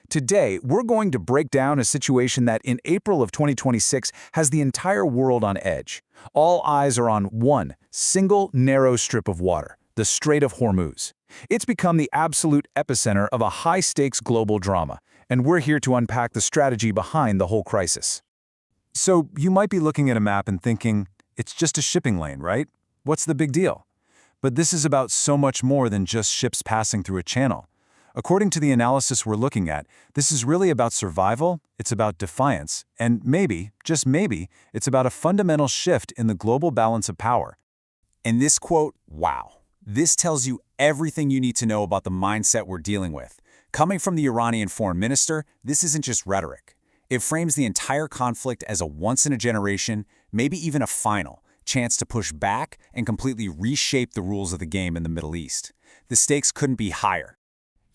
Today, we're going to break down a situation that in April of 2026 has the entire world on edge. All eyes are on one single narrow strip of water, the Strait of Hormuz. It's become the absolute epicenter of a high-stakes global drama, and we're here to unpack the strategy behind the whole crisis. So you might be looking at a map and thinking, it's just a shipping lane, right? What's the big deal? But this is about so much more than just ships passing through a channel. According to the analysis we're looking at, this is really about survival, it's about defiance, and maybe, just maybe, it's about a fundamental shift in the global balance of power. And this quote, wow, this tells you everything you need to know about the mindset we're dealing with. Coming from the Iranian foreign minister, this isn't just rhetoric. It frames the entire conflict as a once-in-a-generation, maybe even a final, chance to push back and completely reshape the rules of the game in the Middle East. The stakes couldn't be higher.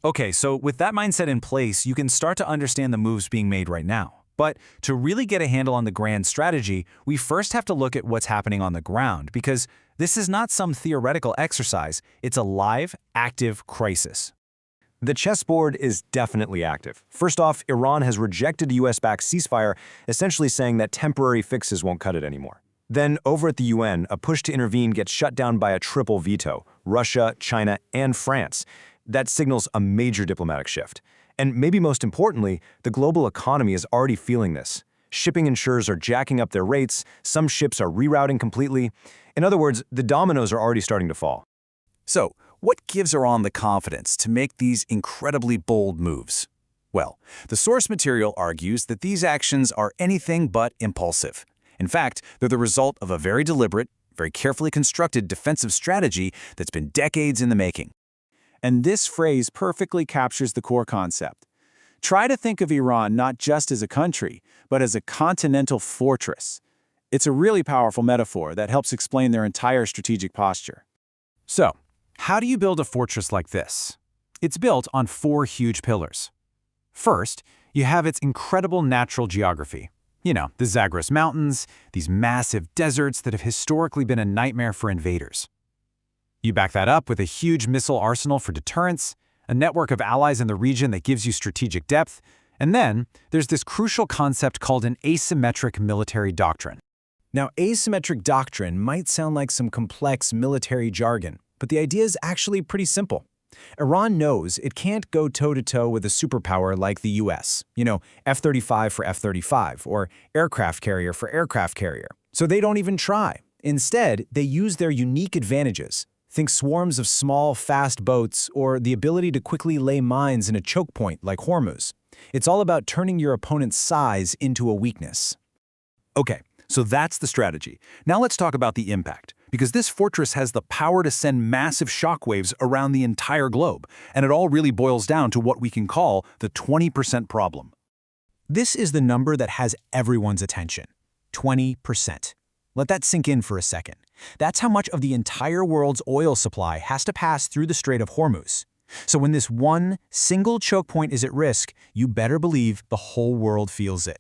Okay, so with that mindset in place, you can start to understand the moves being made right now. But to really get a handle on the grand strategy, we first have to look at what's happening on the ground, because this is not some theoretical exercise, it's a live, active crisis. The chessboard is definitely active. First off, Iran has rejected a US-backed ceasefire, essentially saying that temporary fixes won't cut it anymore. Then, over at the UN, a push to intervene gets shut down by a triple veto: Russia, China, and France. That signals a major diplomatic shift. And maybe most importantly, the global economy is already feeling this. Shipping insurers are jacking up their rates, some ships are rerouting completely. In other words, the dominoes are already starting to fall. So, what gives Iran the confidence to make these incredibly bold moves? Well, the source material argues that these actions are anything but impulsive. In fact, they're the result of a very deliberate, very carefully constructed defensive strategy that's been decades in the making. And this phrase perfectly captures the core concept. Try to think of Iran not just as a country, but as a continental fortress. It's a really powerful metaphor that helps explain their entire strategic posture. So, how do you build a fortress like this? It's built on four huge pillars. First, you have its incredible natural geography. You know, the Zagros Mountains, these massive deserts that have historically been a nightmare for invaders. You back that up with a huge missile arsenal for deterrence, a network of allies in the region that gives you strategic depth, and then there's this crucial concept called an asymmetric military doctrine. Now, asymmetric doctrine might sound like some complex military jargon, but the idea is actually pretty simple. Iran knows it can't go toe-to-toe with a superpower like the US, F-35 for F-35, or aircraft carrier for aircraft carrier. So they don't even try. Instead, they use their unique advantages. Think swarms of small, fast boats, or the ability to quickly lay mines in a choke point like Hormuz. It's all about turning your opponent's size into a weakness. Okay, so that's the strategy. Now let's talk about the impact, because this fortress has the power to send massive shockwaves around the entire globe, and it all really boils down to what we can call the 20% problem. This is the number that has everyone's attention. 20%. Let that sink in for a second. That's how much of the entire world's oil supply has to pass through the Strait of Hormuz. So when this one single choke point is at risk, you better believe the whole world feels it.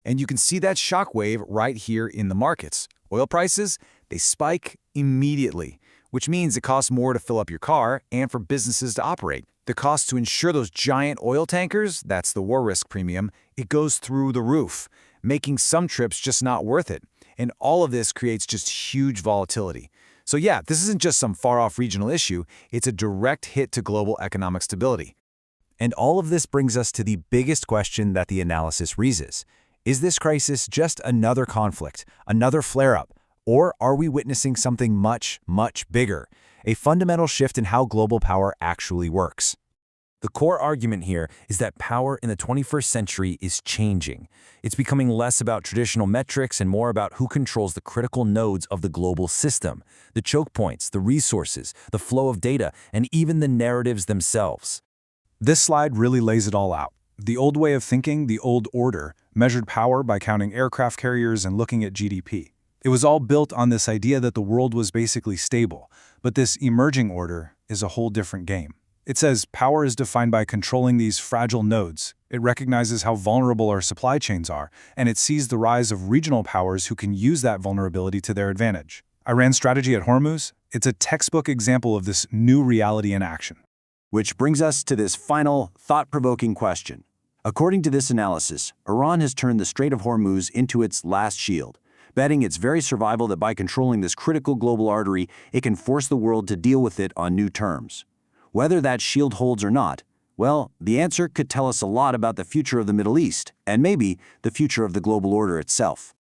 And you can see that shockwave right here in the markets. Oil prices, they spike immediately, which means it costs more to fill up your car and for businesses to operate. The cost to insure those giant oil tankers, that's the war risk premium, it goes through the roof, making some trips just not worth it. And all of this creates just huge volatility. So yeah, this isn't just some far-off regional issue, it's a direct hit to global economic stability. And all of this brings us to the biggest question that the analysis raises. Is this crisis just another conflict, another flare-up, or are we witnessing something much, much bigger, a fundamental shift in how global power actually works? The core argument here is that power in the 21st century is changing. It's becoming less about traditional metrics and more about who controls the critical nodes of the global system, the choke points, the resources, the flow of data, and even the narratives themselves. This slide really lays it all out. The old way of thinking, the old order, measured power by counting aircraft carriers and looking at GDP. It was all built on this idea that the world was basically stable, but this emerging order is a whole different game. It says power is defined by controlling these fragile nodes. It recognizes how vulnerable our supply chains are, and it sees the rise of regional powers who can use that vulnerability to their advantage. Iran's strategy at Hormuz, it's a textbook example of this new reality in action. Which brings us to this final, thought-provoking question. According to this analysis, Iran has turned the Strait of Hormuz into its last shield, betting its very survival that by controlling this critical global artery, it can force the world to deal with it on new terms. Whether that shield holds or not, well, the answer could tell us a lot about the future of the Middle East, and maybe the future of the global order itself.